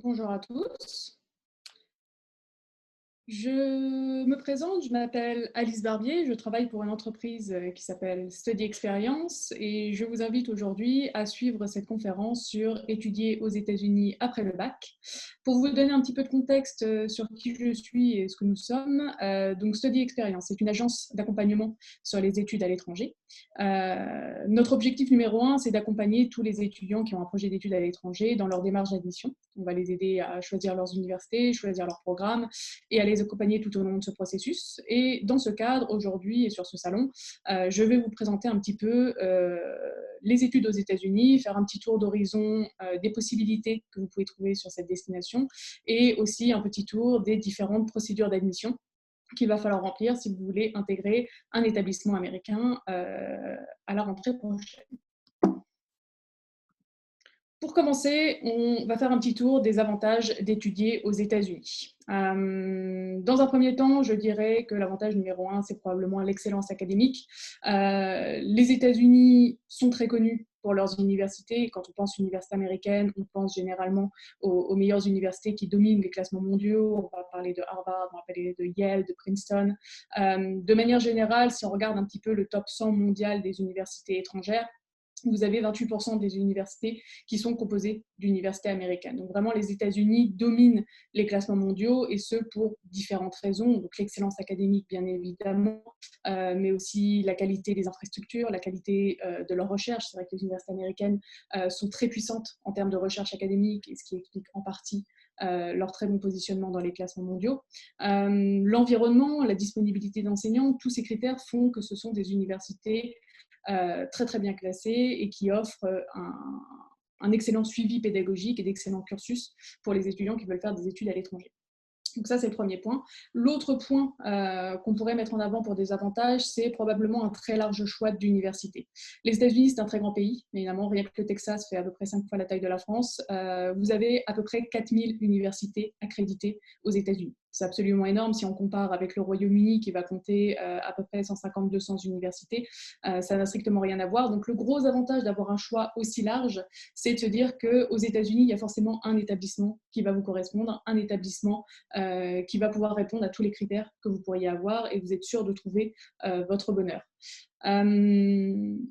Bonjour à tous. Je me présente, je m'appelle Alice Barbier, je travaille pour une entreprise qui s'appelle Study Experience et je vous invite aujourd'hui à suivre cette conférence sur étudier aux États-Unis après le bac. Pour vous donner un petit peu de contexte sur qui je suis et ce que nous sommes, donc Study Experience, c'est une agence d'accompagnement sur les études à l'étranger. Notre objectif numéro un, c'est d'accompagner tous les étudiants qui ont un projet d'études à l'étranger dans leur démarche d'admission. On va les aider à choisir leurs universités, choisir leurs programmes et à les accompagner tout au long de ce processus. Et dans ce cadre, aujourd'hui et sur ce salon, je vais vous présenter un petit peu les études aux États-Unis, faire un petit tour d'horizon des possibilités que vous pouvez trouver sur cette destination et aussi un petit tour des différentes procédures d'admission qu'il va falloir remplir si vous voulez intégrer un établissement américain à la rentrée prochaine. Pour commencer, on va faire un petit tour des avantages d'étudier aux États-Unis. Dans un premier temps, je dirais que l'avantage numéro un, c'est probablement l'excellence académique. Les États-Unis sont très connus pour leurs universités. Quand on pense université américaine, on pense généralement aux meilleures universités qui dominent les classements mondiaux. On va parler de Harvard, on va parler de Yale, de Princeton. De manière générale, si on regarde un petit peu le top 100 mondial des universités étrangères, vous avez 28% des universités qui sont composées d'universités américaines. Donc vraiment, les États-Unis dominent les classements mondiaux et ce pour différentes raisons. Donc l'excellence académique, bien évidemment, mais aussi la qualité des infrastructures, la qualité de leur recherche. C'est vrai que les universités américaines sont très puissantes en termes de recherche académique et ce qui explique en partie leur très bon positionnement dans les classements mondiaux. L'environnement, la disponibilité d'enseignants, tous ces critères font que ce sont des universités très très bien classés et qui offrent un excellent suivi pédagogique et d'excellents cursus pour les étudiants qui veulent faire des études à l'étranger. Donc ça, c'est le premier point. L'autre point qu'on pourrait mettre en avant pour des avantages, c'est probablement un très large choix d'universités. Les États-Unis, c'est un très grand pays. Évidemment, rien que le Texas fait à peu près 5 fois la taille de la France. Vous avez à peu près 4000 universités accréditées aux États-Unis. C'est absolument énorme si on compare avec le Royaume-Uni qui va compter à peu près 150-200 universités. Ça n'a strictement rien à voir. Donc le gros avantage d'avoir un choix aussi large, c'est de se dire qu'aux États-Unis, il y a forcément un établissement qui va vous correspondre, un établissement qui va pouvoir répondre à tous les critères que vous pourriez avoir et vous êtes sûr de trouver votre bonheur.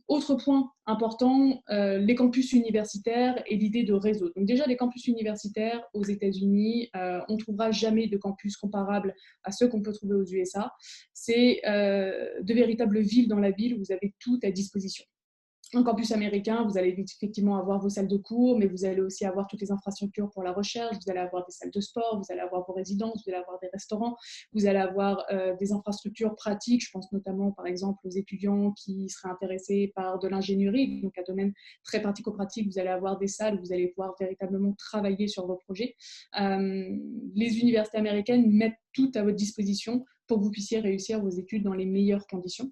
Autre point important, les campus universitaires et l'idée de réseau. Donc déjà, les campus universitaires aux États-Unis, on ne trouvera jamais de campus comparable à ceux qu'on peut trouver aux USA. C'est de véritables villes dans la ville où vous avez tout à disposition. En campus américain, vous allez effectivement avoir vos salles de cours, mais vous allez aussi avoir toutes les infrastructures pour la recherche, vous allez avoir des salles de sport, vous allez avoir vos résidences, vous allez avoir des restaurants, vous allez avoir des infrastructures pratiques. Je pense notamment, par exemple, aux étudiants qui seraient intéressés par de l'ingénierie, donc un domaine très pratico-pratique. Vous allez avoir des salles où vous allez pouvoir véritablement travailler sur vos projets. Les universités américaines mettent tout à votre disposition pour que vous puissiez réussir vos études dans les meilleures conditions.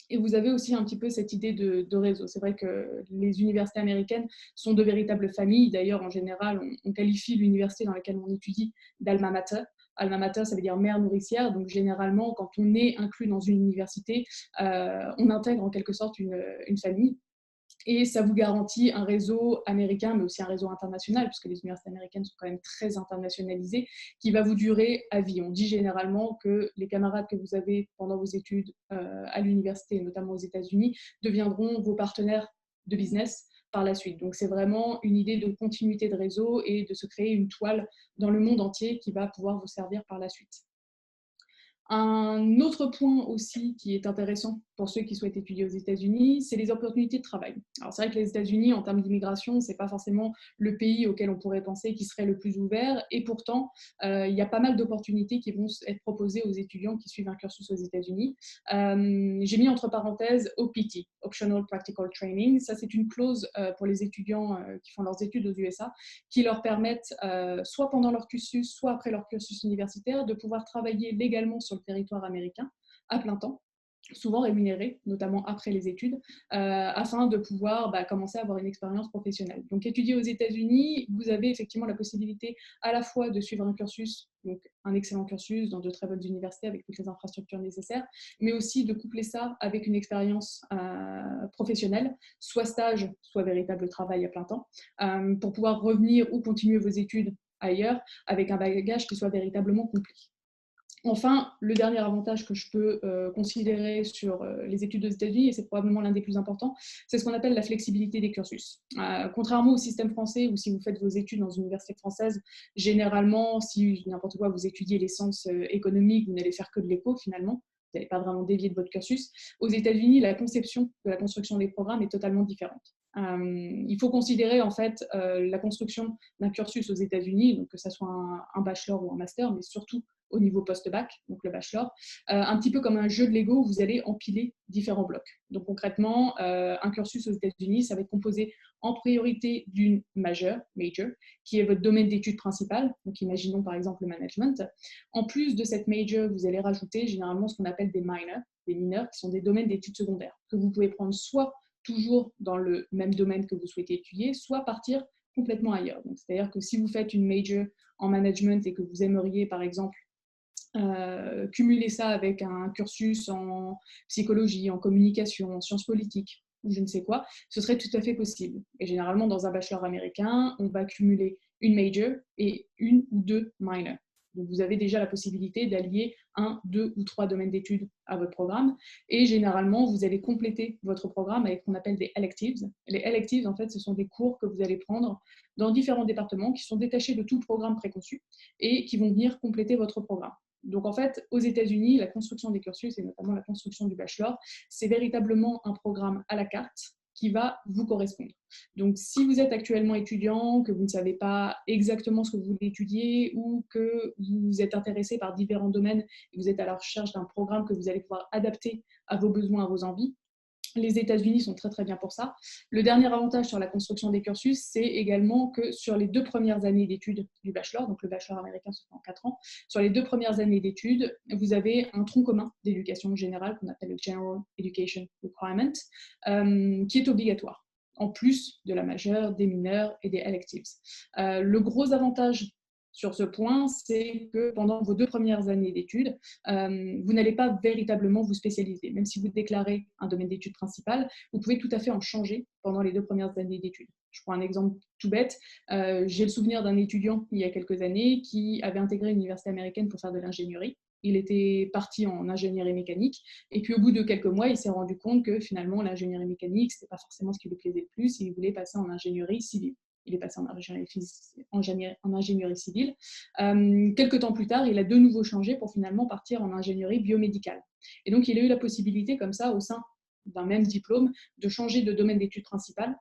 Et vous avez aussi un petit peu cette idée de réseau. C'est vrai que les universités américaines sont de véritables familles. D'ailleurs, en général, on qualifie l'université dans laquelle on étudie d'alma mater. Alma mater, ça veut dire mère nourricière. Donc, généralement, quand on est inclus dans une université, on intègre en quelque sorte une famille. Et ça vous garantit un réseau américain, mais aussi un réseau international, puisque les universités américaines sont quand même très internationalisées, qui va vous durer à vie. On dit généralement que les camarades que vous avez pendant vos études à l'université, notamment aux États-Unis, deviendront vos partenaires de business par la suite. Donc c'est vraiment une idée de continuité de réseau et de se créer une toile dans le monde entier qui va pouvoir vous servir par la suite. Un autre point aussi qui est intéressant pour ceux qui souhaitent étudier aux États-Unis, c'est les opportunités de travail. Alors c'est vrai que les États-Unis, en termes d'immigration, c'est pas forcément le pays auquel on pourrait penser qui serait le plus ouvert, et pourtant, il y a pas mal d'opportunités qui vont être proposées aux étudiants qui suivent un cursus aux États-Unis. J'ai mis entre parenthèses OPT, Optional Practical Training. Ça, c'est une clause pour les étudiants qui font leurs études aux USA, qui leur permettent, soit pendant leur cursus, soit après leur cursus universitaire, de pouvoir travailler légalement sur le territoire américain à plein temps, souvent rémunérés, notamment après les études, afin de pouvoir commencer à avoir une expérience professionnelle. Donc étudier aux États-Unis, vous avez effectivement la possibilité à la fois de suivre un cursus, donc un excellent cursus dans de très bonnes universités avec toutes les infrastructures nécessaires, mais aussi de coupler ça avec une expérience professionnelle, soit stage, soit véritable travail à plein temps, pour pouvoir revenir ou continuer vos études ailleurs avec un bagage qui soit véritablement complet. Enfin, le dernier avantage que je peux considérer sur les études aux États-Unis, et c'est probablement l'un des plus importants, c'est ce qu'on appelle la flexibilité des cursus. Contrairement au système français, où si vous faites vos études dans une université française, généralement, si n'importe quoi, vous étudiez les sciences économiques, vous n'allez faire que de l'éco finalement. Vous n'allez pas vraiment dévier de votre cursus. Aux États-Unis, la conception de la construction des programmes est totalement différente. Il faut considérer en fait la construction d'un cursus aux États-Unis, donc que ce soit un bachelor ou un master, mais surtout au niveau post-bac, donc le bachelor, un petit peu comme un jeu de Lego où vous allez empiler différents blocs. Donc concrètement, un cursus aux États-Unis, ça va être composé en priorité d'une major, qui est votre domaine d'études principal. Donc imaginons par exemple le management. En plus de cette major, vous allez rajouter généralement ce qu'on appelle des mineurs, qui sont des domaines d'études secondaires, que vous pouvez prendre soit toujours dans le même domaine que vous souhaitez étudier, soit partir complètement ailleurs. C'est-à-dire que si vous faites une major en management et que vous aimeriez, par exemple, cumuler ça avec un cursus en psychologie, en communication, en sciences politiques, ou je ne sais quoi, ce serait tout à fait possible. Et généralement, dans un bachelor américain, on va cumuler une major et une ou deux minors. Donc, vous avez déjà la possibilité d'allier un, deux ou trois domaines d'études à votre programme. Et généralement, vous allez compléter votre programme avec ce qu'on appelle des electives. Les electives, en fait, ce sont des cours que vous allez prendre dans différents départements qui sont détachés de tout programme préconçu et qui vont venir compléter votre programme. Donc en fait, aux États-Unis, la construction des cursus et notamment la construction du bachelor, c'est véritablement un programme à la carte qui va vous correspondre. Donc si vous êtes actuellement étudiant, que vous ne savez pas exactement ce que vous voulez étudier ou que vous êtes intéressé par différents domaines et vous êtes à la recherche d'un programme que vous allez pouvoir adapter à vos besoins, à vos envies, les États-Unis sont très très bien pour ça. Le dernier avantage sur la construction des cursus, c'est également que sur les 2 premières années d'études du bachelor, donc le bachelor américain se fait en 4 ans, sur les 2 premières années d'études, vous avez un tronc commun d'éducation générale qu'on appelle le General Education Requirement, qui est obligatoire, en plus de la majeure, des mineurs et des electives. Le gros avantage sur ce point, c'est que pendant vos 2 premières années d'études, vous n'allez pas véritablement vous spécialiser. Même si vous déclarez un domaine d'études principal, vous pouvez tout à fait en changer pendant les 2 premières années d'études. Je prends un exemple tout bête. J'ai le souvenir d'un étudiant il y a quelques années qui avait intégré une université américaine pour faire de l'ingénierie. Il était parti en ingénierie mécanique et puis au bout de quelques mois, il s'est rendu compte que finalement l'ingénierie mécanique, ce n'était pas forcément ce qui lui plaisait le plus et il voulait passer en ingénierie civile. Il est passé en ingénierie civile. Quelques temps plus tard, il a de nouveau changé pour finalement partir en ingénierie biomédicale. Et donc, il a eu la possibilité, comme ça, au sein d'un même diplôme, de changer de domaine d'études principal,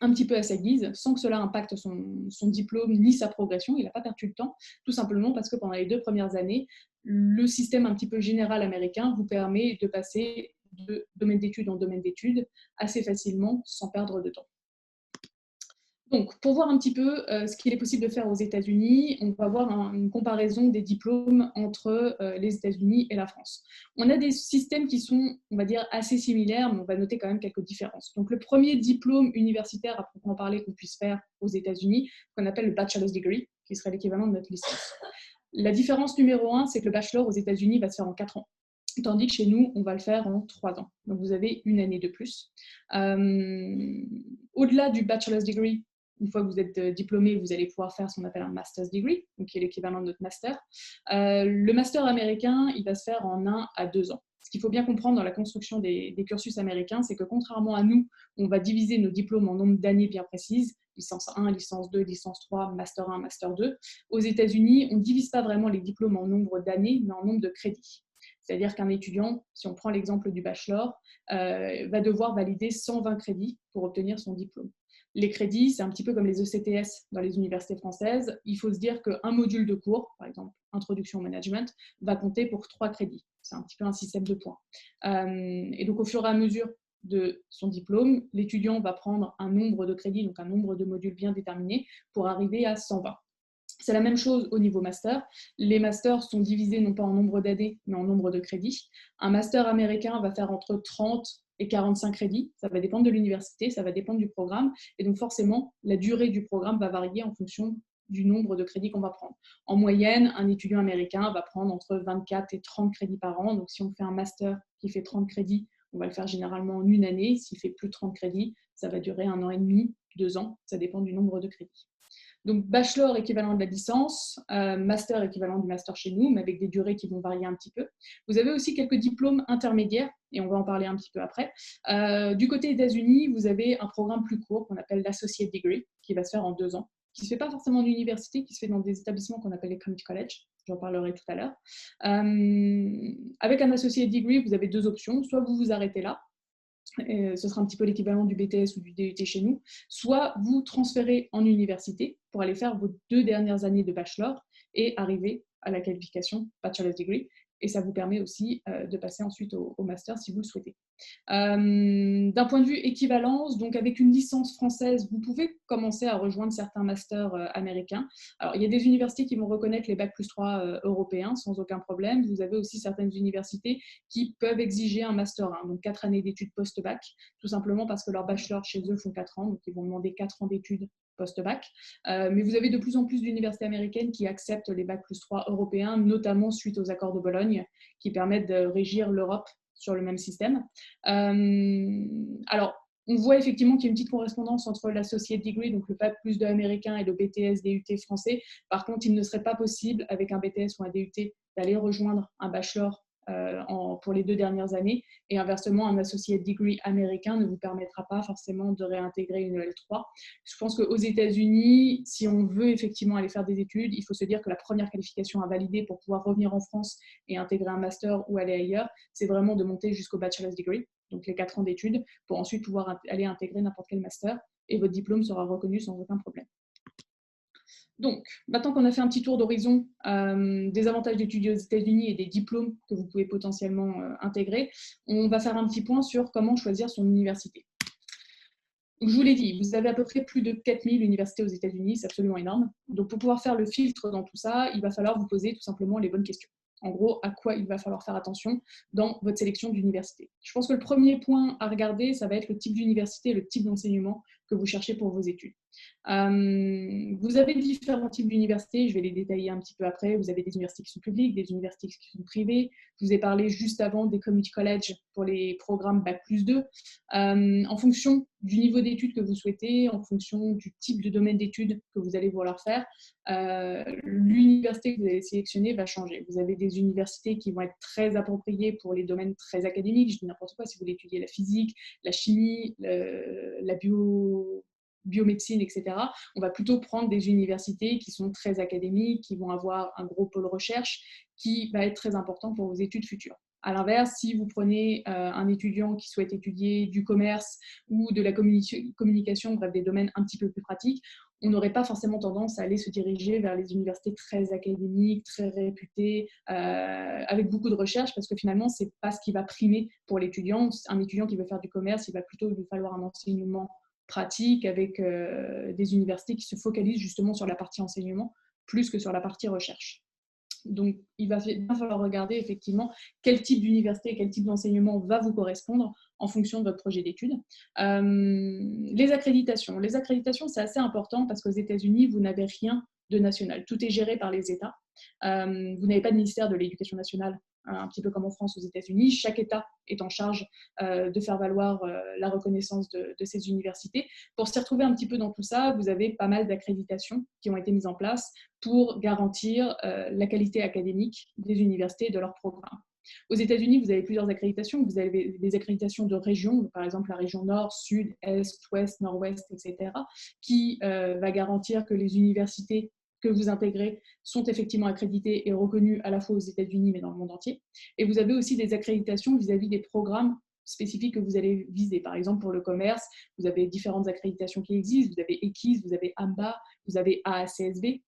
un petit peu à sa guise, sans que cela impacte son diplôme ni sa progression. Il n'a pas perdu de temps, tout simplement parce que pendant les 2 premières années, le système un petit peu général américain vous permet de passer de domaine d'études en domaine d'études assez facilement, sans perdre de temps. Donc, pour voir un petit peu ce qu'il est possible de faire aux États-Unis, on va voir une comparaison des diplômes entre les États-Unis et la France. On a des systèmes qui sont, on va dire, assez similaires, mais on va noter quand même quelques différences. Donc, le premier diplôme universitaire à proprement parler qu'on puisse faire aux États-Unis, qu'on appelle le bachelor's degree, qui serait l'équivalent de notre licence. La différence numéro 1, c'est que le bachelor aux États-Unis va se faire en 4 ans. Tandis que chez nous, on va le faire en 3 ans. Donc, vous avez une année de plus. Au-delà du bachelor's degree, une fois que vous êtes diplômé, vous allez pouvoir faire ce qu'on appelle un master's degree, donc qui est l'équivalent de notre master. Le master américain, il va se faire en 1 à 2 ans. Ce qu'il faut bien comprendre dans la construction des cursus américains, c'est que contrairement à nous, on va diviser nos diplômes en nombre d'années bien précises, licence 1, licence 2, licence 3, master 1, master 2. Aux États-Unis, on ne divise pas vraiment les diplômes en nombre d'années, mais en nombre de crédits. C'est-à-dire qu'un étudiant, si on prend l'exemple du bachelor, va devoir valider 120 crédits pour obtenir son diplôme. Les crédits, c'est un petit peu comme les ECTS dans les universités françaises. Il faut se dire qu'un module de cours, par exemple Introduction au management, va compter pour 3 crédits. C'est un petit peu un système de points. Et donc, au fur et à mesure de son diplôme, l'étudiant va prendre un nombre de crédits, donc un nombre de modules bien déterminé, pour arriver à 120. C'est la même chose au niveau master. Les masters sont divisés non pas en nombre d'années, mais en nombre de crédits. Un master américain va faire entre 30 et 45 crédits. Ça va dépendre de l'université, ça va dépendre du programme. Et donc forcément, la durée du programme va varier en fonction du nombre de crédits qu'on va prendre. En moyenne, un étudiant américain va prendre entre 24 et 30 crédits par an. Donc si on fait un master qui fait 30 crédits, on va le faire généralement en une année. S'il fait plus de 30 crédits, ça va durer 1 an et demi, 2 ans. Ça dépend du nombre de crédits. Donc, bachelor équivalent de la licence, master équivalent du master chez nous, mais avec des durées qui vont varier un petit peu. Vous avez aussi quelques diplômes intermédiaires, et on va en parler un petit peu après. Du côté des États-Unis, vous avez un programme plus court qu'on appelle l'Associate Degree, qui va se faire en 2 ans, qui ne se fait pas forcément en université, qui se fait dans des établissements qu'on appelle les community college. J'en parlerai tout à l'heure. Avec un Associate Degree, vous avez 2 options. Soit vous vous arrêtez là, ce sera un petit peu l'équivalent du BTS ou du DUT chez nous, soit vous transférez en université pour aller faire vos 2 dernières années de bachelor et arriver à la qualification Bachelor's Degree. Et ça vous permet aussi de passer ensuite au master si vous le souhaitez. D'un point de vue équivalence, donc avec une licence française, vous pouvez commencer à rejoindre certains masters américains. Alors, il y a des universités qui vont reconnaître les Bac plus 3 européens sans aucun problème. Vous avez aussi certaines universités qui peuvent exiger un master 1, donc 4 années d'études post-bac, tout simplement parce que leurs bachelors chez eux font 4 ans, donc ils vont demander 4 ans d'études post-bac. Mais vous avez de plus en plus d'universités américaines qui acceptent les Bac plus 3 européens, notamment suite aux accords de Bologne, qui permettent de régir l'Europe sur le même système. Alors, on voit effectivement qu'il y a une petite correspondance entre l'Associate Degree, donc le Bac plus 2 américain, et le BTS DUT français. Par contre, il ne serait pas possible, avec un BTS ou un DUT, d'aller rejoindre un bachelor pour les 2 dernières années. Et inversement, un Associate Degree américain ne vous permettra pas forcément de réintégrer une L3. Je pense qu'aux États-Unis, si on veut effectivement aller faire des études, il faut se dire que la première qualification à valider pour pouvoir revenir en France et intégrer un master ou aller ailleurs, c'est vraiment de monter jusqu'au Bachelor's Degree, donc les 4 ans d'études, pour ensuite pouvoir aller intégrer n'importe quel master, et votre diplôme sera reconnu sans aucun problème. Donc, maintenant qu'on a fait un petit tour d'horizon des avantages d'étudier aux États-Unis et des diplômes que vous pouvez potentiellement intégrer, on va faire un petit point sur comment choisir son université. Donc, je vous l'ai dit, vous avez à peu près plus de 4000 universités aux États-Unis, c'est absolument énorme. Donc, pour pouvoir faire le filtre dans tout ça, il va falloir vous poser tout simplement les bonnes questions. En gros, à quoi il va falloir faire attention dans votre sélection d'université. Je pense que le premier point à regarder, ça va être le type d'université et le type d'enseignement que vous cherchez pour vos études. Vous avez différents types d'universités, je vais les détailler un petit peu après. Vous avez des universités qui sont publiques, des universités qui sont privées. Je vous ai parlé juste avant des community college pour les programmes Bac plus 2. En fonction du niveau d'études que vous souhaitez, en fonction du type de domaine d'études que vous allez vouloir faire, l'université que vous allez sélectionner va changer. Vous avez des universités qui vont être très appropriées pour les domaines très académiques. Je dis n'importe quoi, si vous voulez étudier la physique, la chimie, la biomédecine, etc. On va plutôt prendre des universités qui sont très académiques, qui vont avoir un gros pôle recherche, qui va être très important pour vos études futures. À l'inverse, si vous prenez un étudiant qui souhaite étudier du commerce ou de la communication, bref, des domaines un petit peu plus pratiques, on n'aurait pas forcément tendance à aller se diriger vers les universités très académiques, très réputées, avec beaucoup de recherche, parce que finalement, ce n'est pas ce qui va primer pour l'étudiant. Un étudiant qui veut faire du commerce, il va plutôt lui falloir un enseignement pratique avec des universités qui se focalisent justement sur la partie enseignement plus que sur la partie recherche. Donc, il va bien falloir regarder effectivement quel type d'université et quel type d'enseignement va vous correspondre en fonction de votre projet d'études. Les accréditations. Les accréditations, c'est assez important parce qu'aux États-Unis, vous n'avez rien de national. Tout est géré par les États. Vous n'avez pas de ministère de l'Éducation nationale, un petit peu comme en France aux États-Unis. Chaque État est en charge de faire valoir la reconnaissance de ces universités. Pour s'y retrouver un petit peu dans tout ça, vous avez pas mal d'accréditations qui ont été mises en place pour garantir la qualité académique des universités et de leurs programmes. Aux États-Unis, vous avez plusieurs accréditations. Vous avez des accréditations de régions, par exemple la région Nord, Sud, Est, Ouest, Nord-Ouest, etc., qui va garantir que les universités que vous intégrez sont effectivement accréditées et reconnues à la fois aux États-Unis, mais dans le monde entier. Et vous avez aussi des accréditations vis-à-vis des programmes spécifiques que vous allez viser. Par exemple, pour le commerce, vous avez différentes accréditations qui existent. Vous avez EQUIS, vous avez AMBA, vous avez AACSB.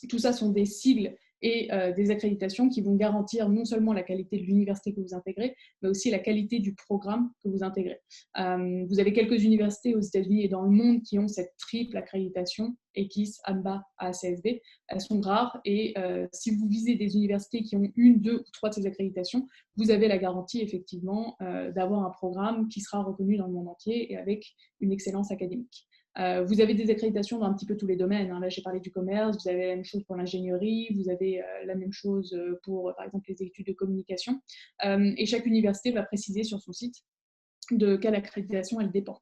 Tout ça sont des sigles et des accréditations qui vont garantir non seulement la qualité de l'université que vous intégrez, mais aussi la qualité du programme que vous intégrez. Vous avez quelques universités aux États-Unis et dans le monde qui ont cette triple accréditation, EQUIS, AMBA, AACSB. Elles sont rares et si vous visez des universités qui ont une, deux ou trois de ces accréditations, vous avez la garantie effectivement d'avoir un programme qui sera reconnu dans le monde entier et avec une excellence académique. Vous avez des accréditations dans un petit peu tous les domaines. Là, j'ai parlé du commerce, vous avez la même chose pour l'ingénierie, vous avez la même chose pour, par exemple, les études de communication. Et chaque université va préciser sur son site de quelle accréditation elle dépend.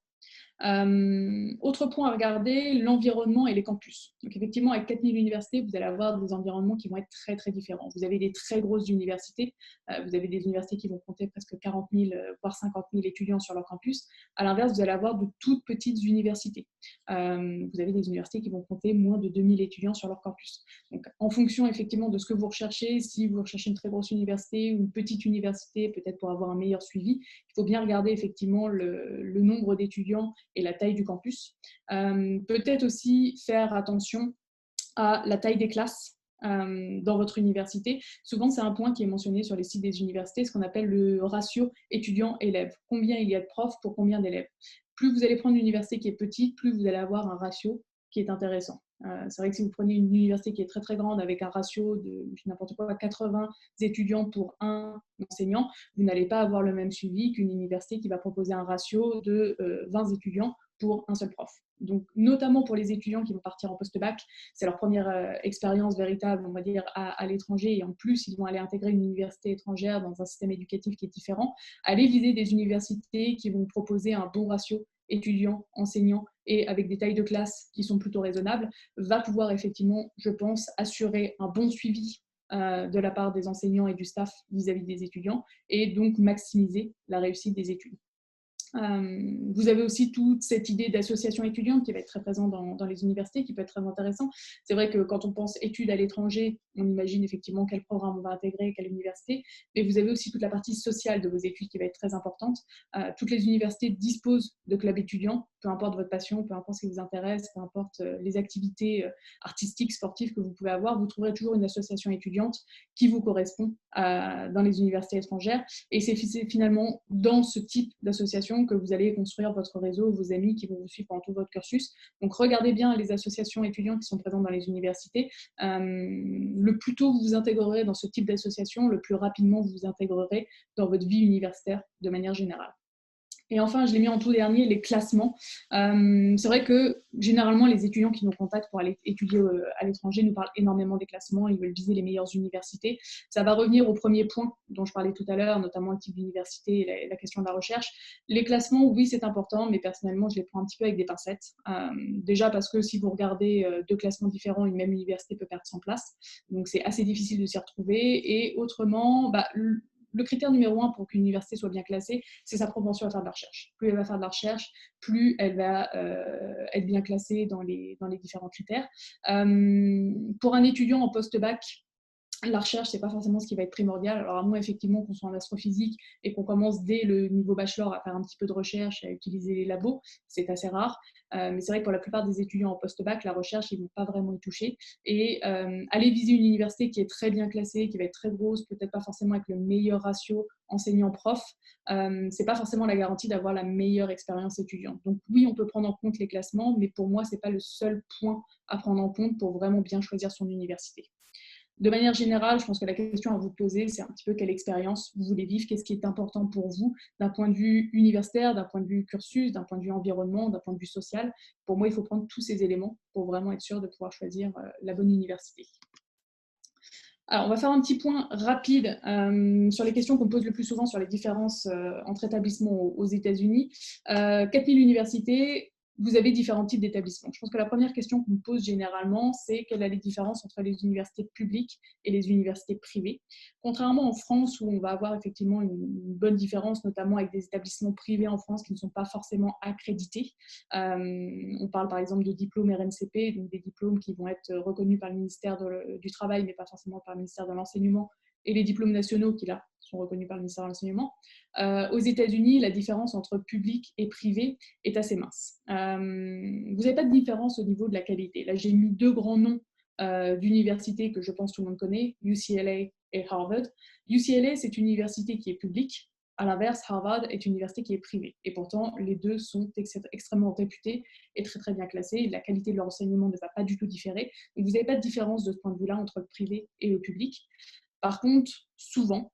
Autre point à regarder, l'environnement et les campus. Donc effectivement, avec 4000 universités, vous allez avoir des environnements qui vont être très très différents. Vous avez des très grosses universités, vous avez des universités qui vont compter presque 40 000, voire 50 000 étudiants sur leur campus. À l'inverse, vous allez avoir de toutes petites universités. Vous avez des universités qui vont compter moins de 2000 étudiants sur leur campus. Donc en fonction effectivement de ce que vous recherchez, si vous recherchez une très grosse université ou une petite université, peut-être pour avoir un meilleur suivi, il faut bien regarder effectivement le nombre d'étudiants et la taille du campus. Peut-être aussi faire attention à la taille des classes dans votre université. Souvent, c'est un point qui est mentionné sur les sites des universités, ce qu'on appelle le ratio étudiant-élève. Combien il y a de profs pour combien d'élèves. Plus vous allez prendre une université qui est petite, plus vous allez avoir un ratio qui est intéressant. C'est vrai que si vous prenez une université qui est très très grande avec un ratio de n'importe quoi 80 étudiants pour un enseignant, vous n'allez pas avoir le même suivi qu'une université qui va proposer un ratio de 20 étudiants pour un seul prof. Donc, notamment pour les étudiants qui vont partir en post-bac, c'est leur première expérience véritable, on va dire, à l'étranger, et en plus, ils vont aller intégrer une université étrangère dans un système éducatif qui est différent. Allez viser des universités qui vont proposer un bon ratio étudiants, enseignants, et avec des tailles de classe qui sont plutôt raisonnables, va pouvoir effectivement, je pense, assurer un bon suivi de la part des enseignants et du staff vis-à-vis des étudiants, et donc maximiser la réussite des études. Vous avez aussi toute cette idée d'association étudiante qui va être très présente dans les universités, qui peut être très intéressant. C'est vrai que quand on pense études à l'étranger, on imagine effectivement quel programme on va intégrer, quelle université, mais vous avez aussi toute la partie sociale de vos études qui va être très importante. Toutes les universités disposent de clubs étudiants, peu importe votre passion, peu importe ce qui vous intéresse, peu importe les activités artistiques, sportives que vous pouvez avoir, vous trouverez toujours une association étudiante qui vous correspond dans les universités étrangères. Et c'est finalement dans ce type d'association que vous allez construire votre réseau, vos amis qui vont vous suivre pendant tout votre cursus. Donc regardez bien les associations étudiantes qui sont présentes dans les universités. Le plus tôt vous vous intégrerez dans ce type d'association, le plus rapidement vous vous intégrerez dans votre vie universitaire de manière générale. Et enfin, je l'ai mis en tout dernier, les classements. C'est vrai que généralement, les étudiants qui nous contactent pour aller étudier à l'étranger nous parlent énormément des classements, ils veulent viser les meilleures universités. Ça va revenir au premier point dont je parlais tout à l'heure, notamment le type d'université et la question de la recherche. Les classements, oui, c'est important, mais personnellement, je les prends un petit peu avec des pincettes. Déjà parce que si vous regardez deux classements différents, une même université peut perdre 100 places. Donc, c'est assez difficile de s'y retrouver. Et autrement, le critère numéro 1 pour qu'une université soit bien classée, c'est sa propension à faire de la recherche. Plus elle va faire de la recherche, plus elle va être bien classée dans les différents critères. Pour un étudiant en post-bac, la recherche, ce n'est pas forcément ce qui va être primordial. Alors, à moins effectivement qu'on soit en astrophysique et qu'on commence dès le niveau bachelor à faire un petit peu de recherche, à utiliser les labos, c'est assez rare. Mais c'est vrai que pour la plupart des étudiants en post-bac, la recherche, ils ne vont pas vraiment y toucher. Et aller viser une université qui est très bien classée, qui va être très grosse, peut-être pas forcément avec le meilleur ratio enseignant-prof, ce n'est pas forcément la garantie d'avoir la meilleure expérience étudiante. Donc oui, on peut prendre en compte les classements, mais pour moi, ce n'est pas le seul point à prendre en compte pour vraiment bien choisir son université. De manière générale, je pense que la question à vous poser, c'est un petit peu quelle expérience vous voulez vivre, qu'est-ce qui est important pour vous d'un point de vue universitaire, d'un point de vue cursus, d'un point de vue environnement, d'un point de vue social. Pour moi, il faut prendre tous ces éléments pour vraiment être sûr de pouvoir choisir la bonne université. Alors, on va faire un petit point rapide sur les questions qu'on pose le plus souvent sur les différences entre établissements aux États-Unis. 4000 universités, vous avez différents types d'établissements. Je pense que la première question qu'on me pose généralement, c'est quelle est la différence entre les universités publiques et les universités privées. Contrairement en France, où on va avoir effectivement une bonne différence, notamment avec des établissements privés en France qui ne sont pas forcément accrédités. On parle par exemple de diplômes RNCP, donc des diplômes qui vont être reconnus par le ministère du Travail, mais pas forcément par le ministère de l'Enseignement, et les diplômes nationaux qui, là, sont reconnus par le ministère de l'Enseignement. Aux États-Unis, la différence entre public et privé est assez mince. Vous n'avez pas de différence au niveau de la qualité. Là, j'ai mis deux grands noms d'universités que je pense tout le monde connaît, UCLA et Harvard. UCLA, c'est une université qui est publique. À l'inverse, Harvard est une université qui est privée. Et pourtant, les deux sont extrêmement réputés et très, très bien classés. La qualité de leur enseignement ne va pas du tout différer. Donc, vous n'avez pas de différence de ce point de vue-là entre le privé et le public. Par contre, souvent,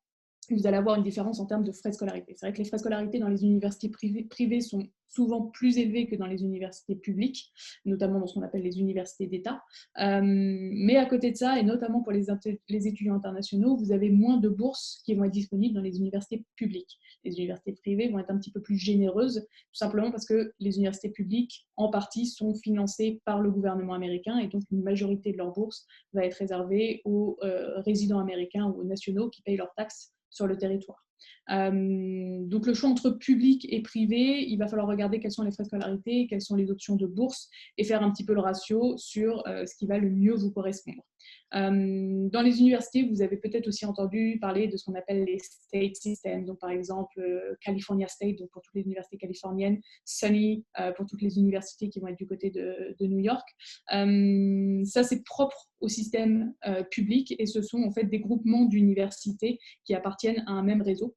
vous allez avoir une différence en termes de frais de scolarité. C'est vrai que les frais de scolarité dans les universités privées sont souvent plus élevés que dans les universités publiques, notamment dans ce qu'on appelle les universités d'État. Mais à côté de ça, et notamment pour les étudiants internationaux, vous avez moins de bourses qui vont être disponibles dans les universités publiques. Les universités privées vont être un petit peu plus généreuses, tout simplement parce que les universités publiques, en partie, sont financées par le gouvernement américain, et donc une majorité de leurs bourses va être réservée aux résidents américains ou aux nationaux qui payent leurs taxes sur le territoire. Donc le choix entre public et privé, il va falloir regarder quels sont les frais de scolarité, quelles sont les options de bourse et faire un petit peu le ratio sur ce qui va le mieux vous correspondre. Dans les universités, vous avez peut-être aussi entendu parler de ce qu'on appelle les state systems, donc par exemple California State, donc pour toutes les universités californiennes, SUNY pour toutes les universités qui vont être du côté de New York. Ça, c'est propre au système public et ce sont en fait des groupements d'universités qui appartiennent à un même réseau.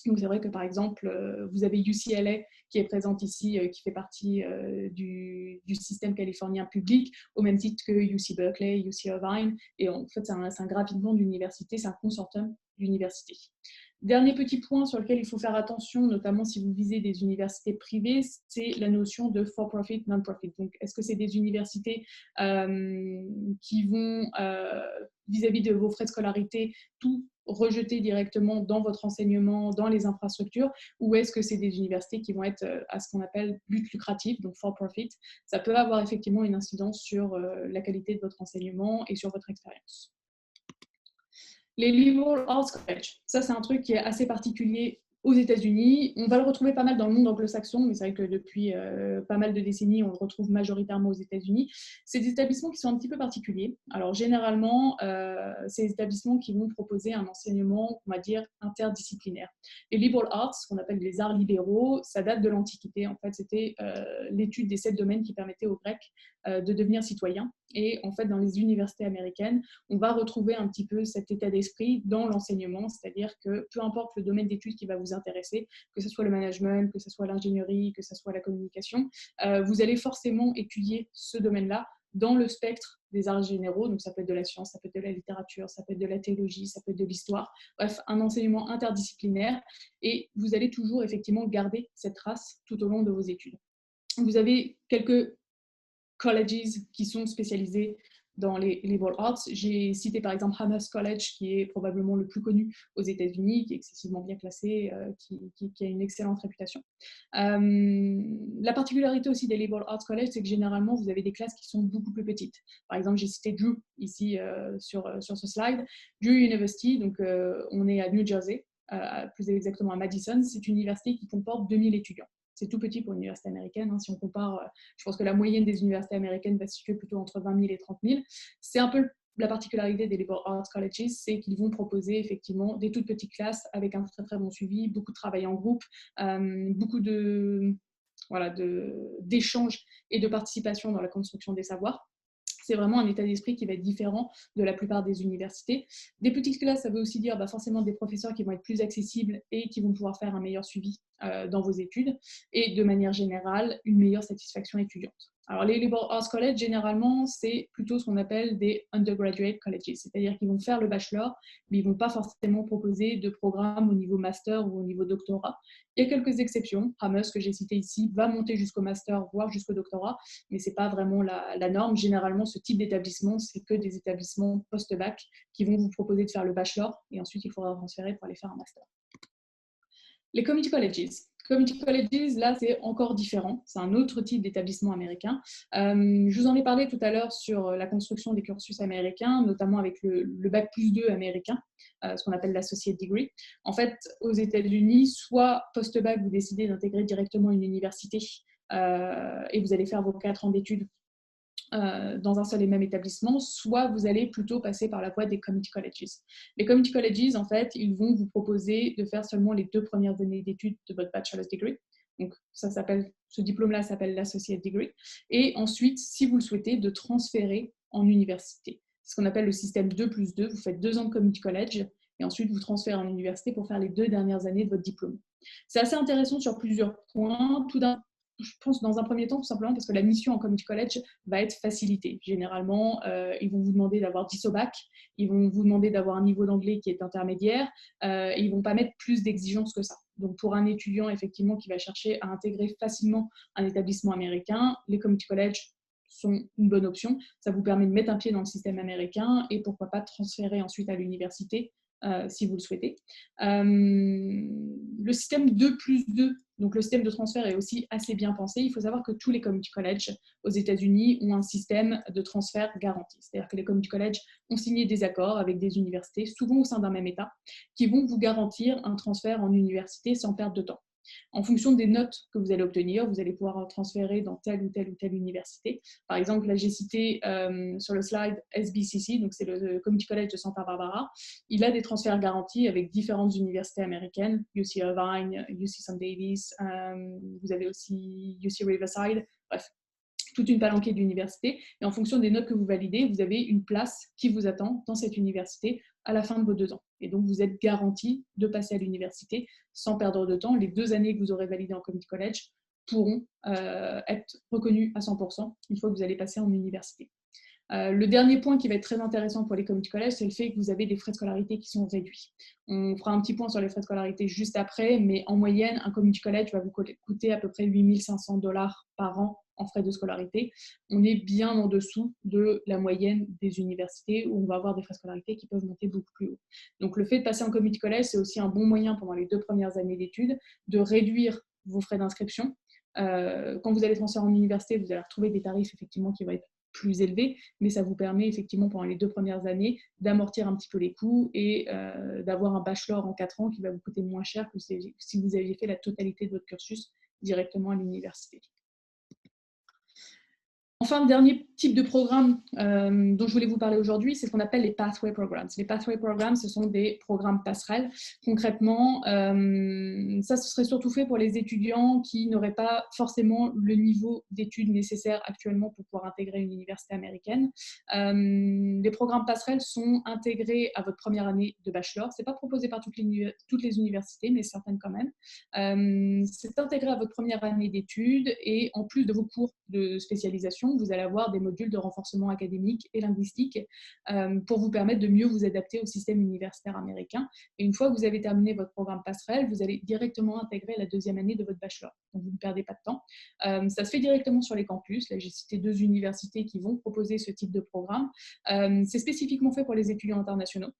Donc c'est vrai que par exemple, vous avez UCLA qui est présente ici, qui fait partie du système californien public, au même titre que UC Berkeley, UC Irvine. Et en fait, c'est un gravitement d'université, c'est un consortium d'universités. Dernier petit point sur lequel il faut faire attention, notamment si vous visez des universités privées, c'est la notion de for-profit, non-profit. Donc, est-ce que c'est des universités qui vont, vis-à-vis de vos frais de scolarité, tout rejeter directement dans votre enseignement, dans les infrastructures, ou est-ce que c'est des universités qui vont être à ce qu'on appelle but lucratif, donc for-profit? Ça peut avoir effectivement une incidence sur la qualité de votre enseignement et sur votre expérience. Les liberal arts college, ça c'est un truc qui est assez particulier aux États-Unis. On va le retrouver pas mal dans le monde anglo-saxon, mais c'est vrai que depuis pas mal de décennies, on le retrouve majoritairement aux États-Unis. C'est des établissements qui sont un petit peu particuliers. Alors généralement, c'est des établissements qui vont proposer un enseignement, on va dire, interdisciplinaire. Les liberal arts, ce qu'on appelle les arts libéraux, ça date de l'Antiquité. En fait, c'était l'étude des 7 domaines qui permettaient aux Grecs de devenir citoyens. Et en fait, dans les universités américaines, on va retrouver un petit peu cet état d'esprit dans l'enseignement, c'est-à-dire que peu importe le domaine d'études qui va vous intéresser, que ce soit le management, que ce soit l'ingénierie, que ce soit la communication, vous allez forcément étudier ce domaine-là dans le spectre des arts généraux, donc ça peut être de la science, ça peut être de la littérature, ça peut être de la théologie, ça peut être de l'histoire, bref, un enseignement interdisciplinaire, et vous allez toujours effectivement garder cette trace tout au long de vos études. Vous avez quelques colleges qui sont spécialisés dans les liberal arts. J'ai cité par exemple Amherst College, qui est probablement le plus connu aux États-Unis, qui est excessivement bien classé, qui a une excellente réputation. La particularité aussi des liberal arts college, c'est que généralement, vous avez des classes qui sont beaucoup plus petites. Par exemple, j'ai cité Drew ici sur ce slide. Drew University, donc on est à New Jersey, plus exactement à Madison. C'est une université qui comporte 2000 étudiants. C'est tout petit pour une université américaine. Hein. Si on compare, je pense que la moyenne des universités américaines va se situer plutôt entre 20 000 et 30 000. C'est un peu la particularité des liberal arts colleges, c'est qu'ils vont proposer effectivement des toutes petites classes avec un très très bon suivi, beaucoup de travail en groupe, beaucoup d'échanges et de participation dans la construction des savoirs. C'est vraiment un état d'esprit qui va être différent de la plupart des universités. Des petites classes, ça veut aussi dire forcément des professeurs qui vont être plus accessibles et qui vont pouvoir faire un meilleur suivi dans vos études et de manière générale, une meilleure satisfaction étudiante. Alors les liberal arts colleges, généralement, c'est plutôt ce qu'on appelle des undergraduate colleges, c'est-à-dire qu'ils vont faire le bachelor, mais ils ne vont pas forcément proposer de programme au niveau master ou au niveau doctorat. Il y a quelques exceptions. Amherst, que j'ai cité ici, va monter jusqu'au master, voire jusqu'au doctorat, mais ce n'est pas vraiment la norme. Généralement, ce type d'établissement, c'est que des établissements post-bac qui vont vous proposer de faire le bachelor, et ensuite, il faudra transférer pour aller faire un master. Les community colleges. Community colleges, là, c'est encore différent. C'est un autre type d'établissement américain. Je vous en ai parlé tout à l'heure sur la construction des cursus américains, notamment avec le Bac plus 2 américain, ce qu'on appelle l'associate degree. En fait, aux États-Unis, soit post-bac, vous décidez d'intégrer directement une université et vous allez faire vos 4 ans d'études dans un seul et même établissement, soit vous allez plutôt passer par la voie des community colleges. Les community colleges, en fait, ils vont vous proposer de faire seulement les 2 premières années d'études de votre bachelor's degree. Donc, ce diplôme-là s'appelle l'associate degree. Et ensuite, si vous le souhaitez, de transférer en université. C'est ce qu'on appelle le système 2+2. Vous faites 2 ans de community college et ensuite vous transférez en université pour faire les 2 dernières années de votre diplôme. C'est assez intéressant sur plusieurs points. Tout d'un je pense dans un premier temps, tout simplement parce que la mission en community college va être facilitée. Généralement, ils vont vous demander d'avoir 10 au bac, ils vont vous demander d'avoir un niveau d'anglais qui est intermédiaire, et ils ne vont pas mettre plus d'exigences que ça. Donc pour un étudiant effectivement qui va chercher à intégrer facilement un établissement américain, les community college sont une bonne option. Ça vous permet de mettre un pied dans le système américain et pourquoi pas transférer ensuite à l'université si vous le souhaitez. Le système 2+2, donc le système de transfert est aussi assez bien pensé. Il faut savoir que tous les community colleges aux États-Unis ont un système de transfert garanti. C'est-à-dire que les community colleges ont signé des accords avec des universités, souvent au sein d'un même État, qui vont vous garantir un transfert en université sans perte de temps. En fonction des notes que vous allez obtenir, vous allez pouvoir transférer dans telle ou telle ou telle université. Par exemple, là j'ai cité sur le slide SBCC, donc c'est le Community College de Santa Barbara. Il a des transferts garantis avec différentes universités américaines, UC Irvine, UC St. Davis, vous avez aussi UC Riverside, bref, toute une palanquée d'universités. Et en fonction des notes que vous validez, vous avez une place qui vous attend dans cette université à la fin de vos 2 ans. Et donc, vous êtes garanti de passer à l'université sans perdre de temps. Les 2 années que vous aurez validées en community college pourront être reconnues à 100% une fois que vous allez passer en université. Le dernier point qui va être très intéressant pour les community college, c'est le fait que vous avez des frais de scolarité qui sont réduits. On fera un petit point sur les frais de scolarité juste après, mais en moyenne, un community college va vous coûter à peu près 8 500 $ par an en frais de scolarité. On est bien en dessous de la moyenne des universités où on va avoir des frais de scolarité qui peuvent monter beaucoup plus haut. Donc le fait de passer en community college, c'est aussi un bon moyen pendant les 2 premières années d'études de réduire vos frais d'inscription. Quand vous allez transférer en université, vous allez retrouver des tarifs effectivement qui vont être plus élevé, mais ça vous permet effectivement pendant les 2 premières années d'amortir un petit peu les coûts et d'avoir un bachelor en 4 ans qui va vous coûter moins cher que si vous aviez fait la totalité de votre cursus directement à l'université. Enfin, le dernier type de programme dont je voulais vous parler aujourd'hui, c'est ce qu'on appelle les Pathway Programs. Les Pathway Programs, ce sont des programmes passerelles. Concrètement, ça, ce serait surtout fait pour les étudiants qui n'auraient pas forcément le niveau d'études nécessaire actuellement pour pouvoir intégrer une université américaine. Les programmes passerelles sont intégrés à votre première année de bachelor. Ce n'est pas proposé par toutes les universités, mais certaines quand même. C'est intégré à votre première année d'études et en plus de vos cours de spécialisation, vous allez avoir des modules de renforcement académique et linguistique pour vous permettre de mieux vous adapter au système universitaire américain. Et une fois que vous avez terminé votre programme passerelle, vous allez directement intégrer la 2e année de votre bachelor. Donc vous ne perdez pas de temps. Ça se fait directement sur les campus. Là, j'ai cité 2 universités qui vont proposer ce type de programme. C'est spécifiquement fait pour les étudiants internationaux.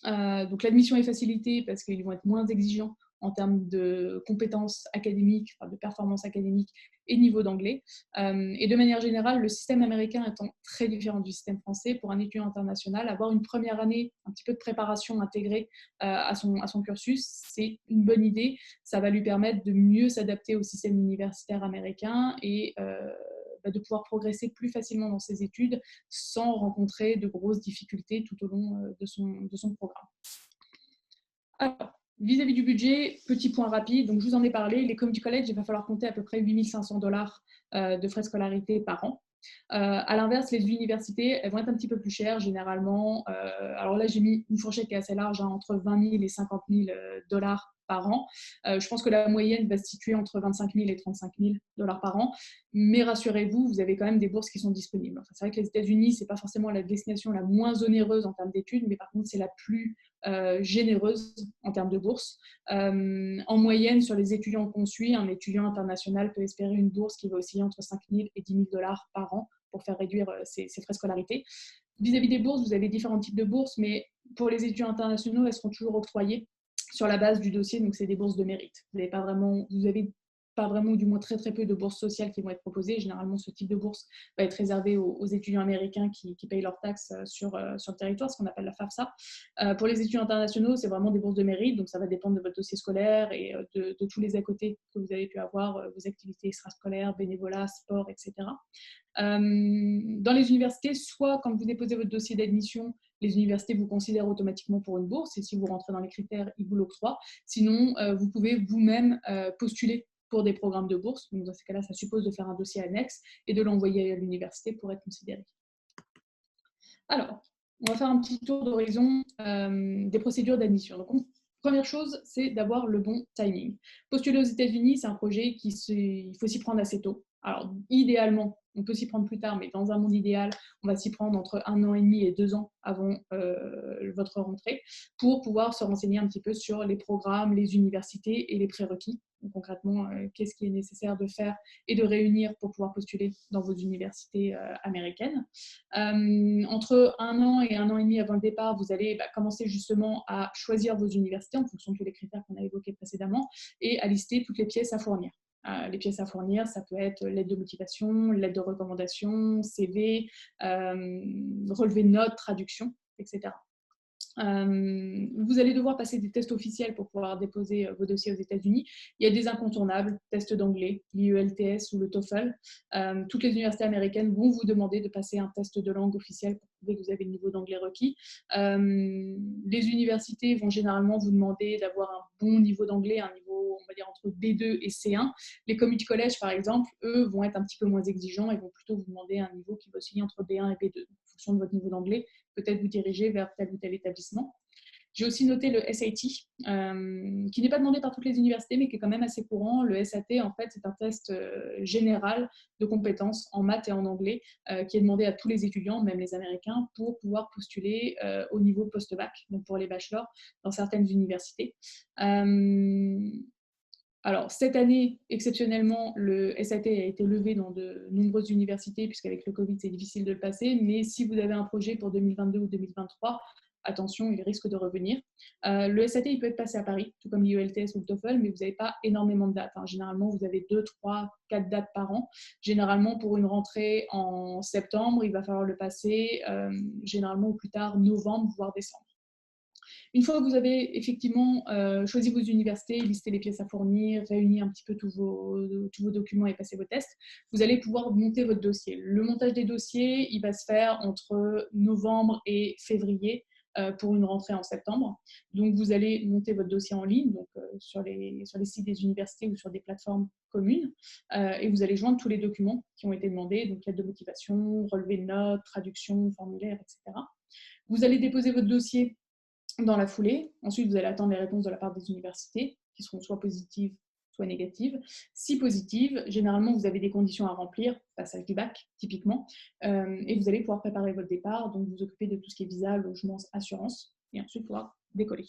Donc l'admission est facilitée parce qu'ils vont être moins exigeants en termes de compétences académiques, enfin de performances académiques et niveau d'anglais. Et de manière générale, le système américain étant très différent du système français, pour un étudiant international, avoir une première année, un petit peu de préparation intégrée à son cursus, c'est une bonne idée. Ça va lui permettre de mieux s'adapter au système universitaire américain et de pouvoir progresser plus facilement dans ses études sans rencontrer de grosses difficultés tout au long de son programme. Alors, vis-à-vis du budget, petit point rapide, donc je vous en ai parlé, les community college, il va falloir compter à peu près 8 500 $ de frais de scolarité par an. À l'inverse, les universités, elles vont être un petit peu plus chères généralement. Alors là, j'ai mis une fourchette qui est assez large, entre 20 000 et 50 000 $ par an. Je pense que la moyenne va se situer entre 25 000 et 35 000 $ par an. Mais rassurez-vous, vous avez quand même des bourses qui sont disponibles. Enfin, c'est vrai que les États-Unis, ce n'est pas forcément la destination la moins onéreuse en termes d'études, mais par contre, c'est la plus généreuse en termes de bourse. En moyenne, sur les étudiants qu'on suit, un étudiant international peut espérer une bourse qui va osciller entre 5 000 et 10 000 $ par an pour faire réduire ses frais de scolarité. Vis-à-vis des bourses, vous avez différents types de bourses, mais pour les étudiants internationaux, elles seront toujours octroyées sur la base du dossier, donc c'est des bourses de mérite. Vous avez pas vraiment, ou du moins très très peu de bourses sociales qui vont être proposées. Généralement, ce type de bourse va être réservé aux étudiants américains qui payent leurs taxes sur le territoire, ce qu'on appelle la FAFSA. Pour les étudiants internationaux, c'est vraiment des bourses de mérite, donc ça va dépendre de votre dossier scolaire et de tous les à côté que vous avez pu avoir, vos activités extrascolaires, bénévolat, sport, etc. Dans les universités, soit quand vous déposez votre dossier d'admission, les universités vous considèrent automatiquement pour une bourse et si vous rentrez dans les critères, ils vous l'octroient. Sinon, vous pouvez vous-même postuler pour des programmes de bourse. Donc, dans ces cas-là, ça suppose de faire un dossier annexe et de l'envoyer à l'université pour être considéré. Alors, on va faire un petit tour d'horizon des procédures d'admission. Donc, Première chose, c'est d'avoir le bon timing. Postuler aux États-Unis, c'est un projet il faut s'y prendre assez tôt. Alors, idéalement, on peut s'y prendre plus tard, mais dans un monde idéal, on va s'y prendre entre 1 an et demi et 2 ans avant votre rentrée pour pouvoir se renseigner un petit peu sur les programmes, les universités et les prérequis. Donc, concrètement, qu'est-ce qui est nécessaire de faire et de réunir pour pouvoir postuler dans vos universités américaines. Entre 1 an et 1 an et demi avant le départ, vous allez commencer justement à choisir vos universités en fonction de tous les critères qu'on a évoqués précédemment et à lister toutes les pièces à fournir. Les pièces à fournir, ça peut être lettre de motivation, lettre de recommandation, CV, relevé de notes, traduction, etc. Vous allez devoir passer des tests officiels pour pouvoir déposer vos dossiers aux États-Unis. Il y a des incontournables, test d'anglais, l'IELTS ou le TOEFL. Toutes les universités américaines vont vous demander de passer un test de langue officiel pour prouver que vous avez le niveau d'anglais requis. Les universités vont généralement vous demander d'avoir un bon niveau d'anglais, un niveau, on va dire, entre B2 et C1. Les community collèges, par exemple, eux, vont être un petit peu moins exigeants et vont plutôt vous demander un niveau qui va osciller entre B1 et B2. En fonction de votre niveau d'anglais, peut-être vous diriger vers tel ou tel établissement. J'ai aussi noté le SAT, qui n'est pas demandé par toutes les universités, mais qui est quand même assez courant. Le SAT, en fait, c'est un test général de compétences en maths et en anglais, qui est demandé à tous les étudiants, même les Américains, pour pouvoir postuler au niveau post-bac, donc pour les bachelors, dans certaines universités. Alors, cette année, exceptionnellement, le SAT a été levé dans de nombreuses universités, puisqu'avec le Covid, c'est difficile de le passer. Mais si vous avez un projet pour 2022 ou 2023, attention, il risque de revenir. Le SAT, il peut être passé à Paris, tout comme l'IELTS ou le TOEFL, mais vous n'avez pas énormément de dates. Généralement, vous avez 2, 3, 4 dates par an. Généralement, pour une rentrée en septembre, il va falloir le passer, généralement au plus tard novembre, voire décembre. Une fois que vous avez effectivement choisi vos universités, listé les pièces à fournir, réuni un petit peu tous vos documents et passé vos tests, vous allez pouvoir monter votre dossier. Le montage des dossiers, il va se faire entre novembre et février pour une rentrée en septembre. Donc, vous allez monter votre dossier en ligne, donc sur les sites des universités ou sur des plateformes communes, et vous allez joindre tous les documents qui ont été demandés, donc lettre de motivation, relevé de notes, traduction, formulaire, etc. Vous allez déposer votre dossier dans la foulée. Ensuite, vous allez attendre les réponses de la part des universités, qui seront soit positives, soit négatives. Si positives, généralement, vous avez des conditions à remplir, passage du bac, typiquement, et vous allez pouvoir préparer votre départ, donc vous occuper de tout ce qui est visa, logement, assurance, et ensuite pouvoir décoller.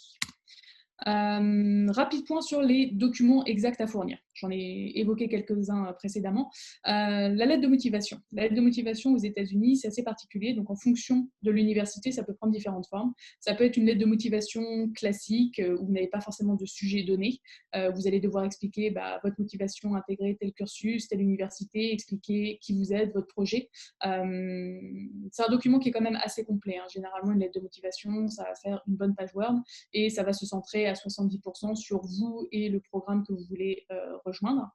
Rapide point sur les documents exacts à fournir. J'en ai évoqué quelques-uns précédemment. La lettre de motivation. La lettre de motivation aux États-Unis, c'est assez particulier. Donc, en fonction de l'université, ça peut prendre différentes formes. Ça peut être une lettre de motivation classique où vous n'avez pas forcément de sujet donné. Vous allez devoir expliquer votre motivation, intégrer tel cursus, telle université, expliquer qui vous êtes, votre projet. C'est un document qui est quand même assez complet. Généralement, une lettre de motivation, ça va faire une bonne page Word et ça va se centrer à 70% sur vous et le programme que vous voulez rejoindre.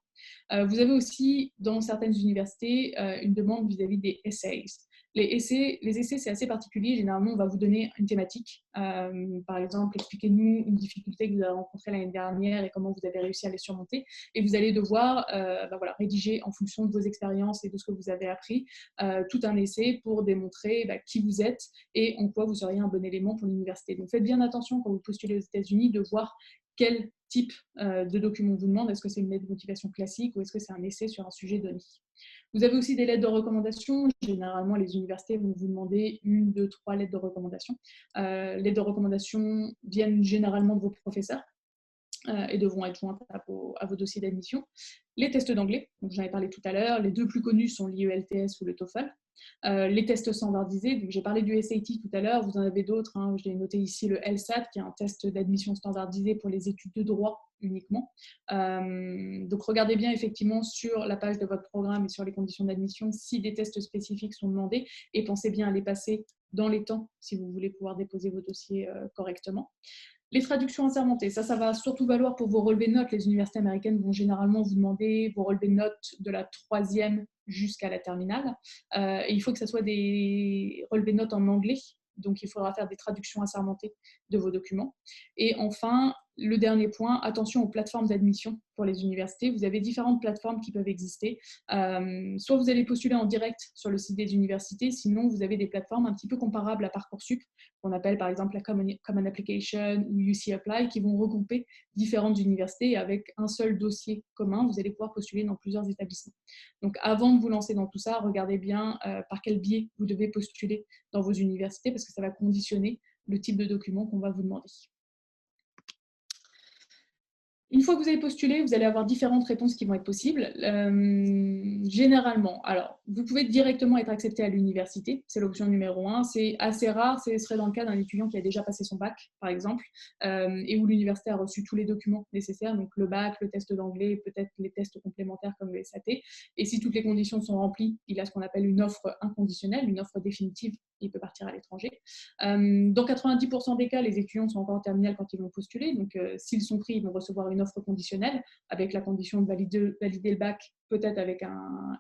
Vous avez aussi, dans certaines universités, une demande vis-à-vis des essays. Les essais, c'est assez particulier. Généralement, on va vous donner une thématique. Par exemple, expliquez-nous une difficulté que vous avez rencontrée l'année dernière et comment vous avez réussi à les surmonter. Et vous allez devoir rédiger en fonction de vos expériences et de ce que vous avez appris, tout un essai pour démontrer qui vous êtes et en quoi vous seriez un bon élément pour l'université. Donc, faites bien attention quand vous postulez aux États-Unis de voir quel type de document on vous demande. Est-ce que c'est une lettre de motivation classique ou est-ce que c'est un essai sur un sujet donné? Vous avez aussi des lettres de recommandation. Généralement, les universités vont vous demander 1, 2, 3 lettres de recommandation. Les lettres de recommandation viennent généralement de vos professeurs et devront être jointes à vos dossiers d'admission. Les tests d'anglais, donc j'en ai parlé tout à l'heure, les deux plus connus sont l'IELTS ou le TOEFL. Les tests standardisés, donc j'ai parlé du SAT tout à l'heure, vous en avez d'autres, je l'ai noté ici, le LSAT, qui est un test d'admission standardisé pour les études de droit uniquement. Donc regardez bien effectivement sur la page de votre programme et sur les conditions d'admission si des tests spécifiques sont demandés et pensez bien à les passer dans les temps si vous voulez pouvoir déposer vos dossiers correctement. Les traductions assermentées, ça va surtout valoir pour vos relevés de notes. Les universités américaines vont généralement vous demander vos relevés de notes de la 3e jusqu'à la terminale. Et il faut que ce soit des relevés de notes en anglais. Donc, il faudra faire des traductions assermentées de vos documents. Et enfin, le dernier point, attention aux plateformes d'admission pour les universités. Vous avez différentes plateformes qui peuvent exister. Soit vous allez postuler en direct sur le site des universités, sinon vous avez des plateformes un petit peu comparables à Parcoursup, qu'on appelle par exemple la Common Application ou UC Apply, qui vont regrouper différentes universités avec un seul dossier commun. Vous allez pouvoir postuler dans plusieurs établissements. Donc avant de vous lancer dans tout ça, regardez bien par quel biais vous devez postuler dans vos universités, parce que ça va conditionner le type de document qu'on va vous demander. Une fois que vous avez postulé, vous allez avoir différentes réponses qui vont être possibles. Généralement, alors, vous pouvez directement être accepté à l'université, c'est l'option numéro 1. C'est assez rare, ce serait dans le cas d'un étudiant qui a déjà passé son bac, par exemple, et où l'université a reçu tous les documents nécessaires, donc le bac, le test d'anglais, peut-être les tests complémentaires comme le SAT. Et si toutes les conditions sont remplies, il a ce qu'on appelle une offre inconditionnelle, une offre définitive, il peut partir à l'étranger. Dans 90% des cas, les étudiants sont encore en terminale quand ils vont postuler, donc s'ils sont pris, ils vont recevoir une offre conditionnelle avec la condition de valider le bac, peut-être avec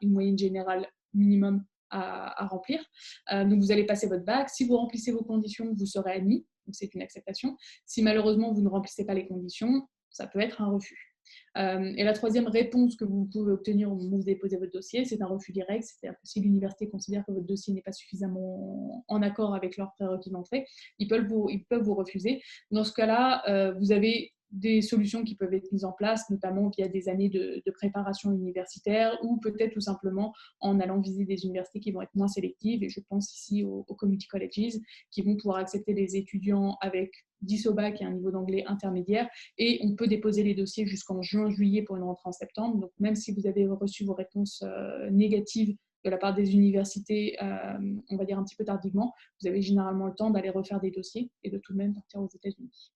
une moyenne générale minimum à remplir. Donc vous allez passer votre bac. Si vous remplissez vos conditions, vous serez admis, donc c'est une acceptation. Si malheureusement vous ne remplissez pas les conditions, ça peut être un refus. Et la troisième réponse que vous pouvez obtenir au moment où vous déposez votre dossier, c'est un refus direct. C'est-à-dire que si l'université considère que votre dossier n'est pas suffisamment en accord avec leurs prérequis d'entrée, ils peuvent vous refuser. Dans ce cas-là, vous avez des solutions qui peuvent être mises en place, notamment via des années de préparation universitaire ou peut-être tout simplement en allant visiter des universités qui vont être moins sélectives. Et je pense ici aux community colleges qui vont pouvoir accepter des étudiants avec 10 au bac et un niveau d'anglais intermédiaire. Et on peut déposer les dossiers jusqu'en juin-juillet pour une rentrée en septembre. Donc même si vous avez reçu vos réponses négatives de la part des universités, on va dire un petit peu tardivement, vous avez généralement le temps d'aller refaire des dossiers et de tout de même partir aux États-Unis.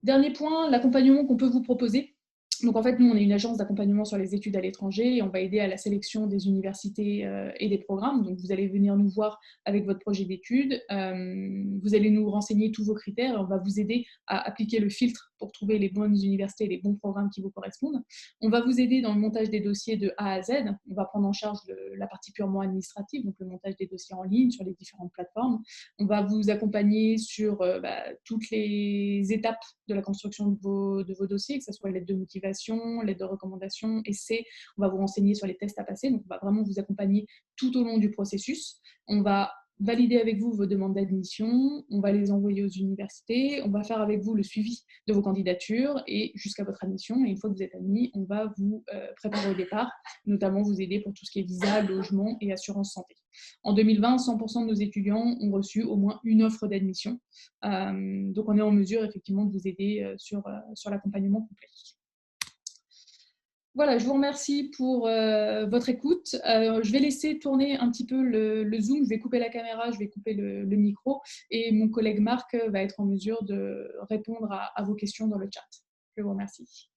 Dernier point, l'accompagnement qu'on peut vous proposer. Donc en fait, nous, on est une agence d'accompagnement sur les études à l'étranger et on va aider à la sélection des universités et des programmes. Donc vous allez venir nous voir avec votre projet d'études, vous allez nous renseigner tous vos critères et on va vous aider à appliquer le filtre pour trouver les bonnes universités et les bons programmes qui vous correspondent. On va vous aider dans le montage des dossiers de A à Z. On va prendre en charge la partie purement administrative, donc le montage des dossiers en ligne sur les différentes plateformes. On va vous accompagner sur toutes les étapes de la construction de vos dossiers, que ce soit l'aide de motivation, l'aide de recommandation, essai. On va vous renseigner sur les tests à passer. Donc, on va vraiment vous accompagner tout au long du processus. On va valider avec vous vos demandes d'admission, on va les envoyer aux universités, on va faire avec vous le suivi de vos candidatures et jusqu'à votre admission. Et une fois que vous êtes admis, on va vous préparer au départ, notamment vous aider pour tout ce qui est visa, logement et assurance santé. En 2020, 100% de nos étudiants ont reçu au moins une offre d'admission. Donc, on est en mesure effectivement de vous aider sur l'accompagnement complet. Voilà, je vous remercie pour votre écoute. Je vais laisser tourner un petit peu le Zoom. Je vais couper la caméra, je vais couper le micro et mon collègue Marc va être en mesure de répondre à vos questions dans le chat. Je vous remercie.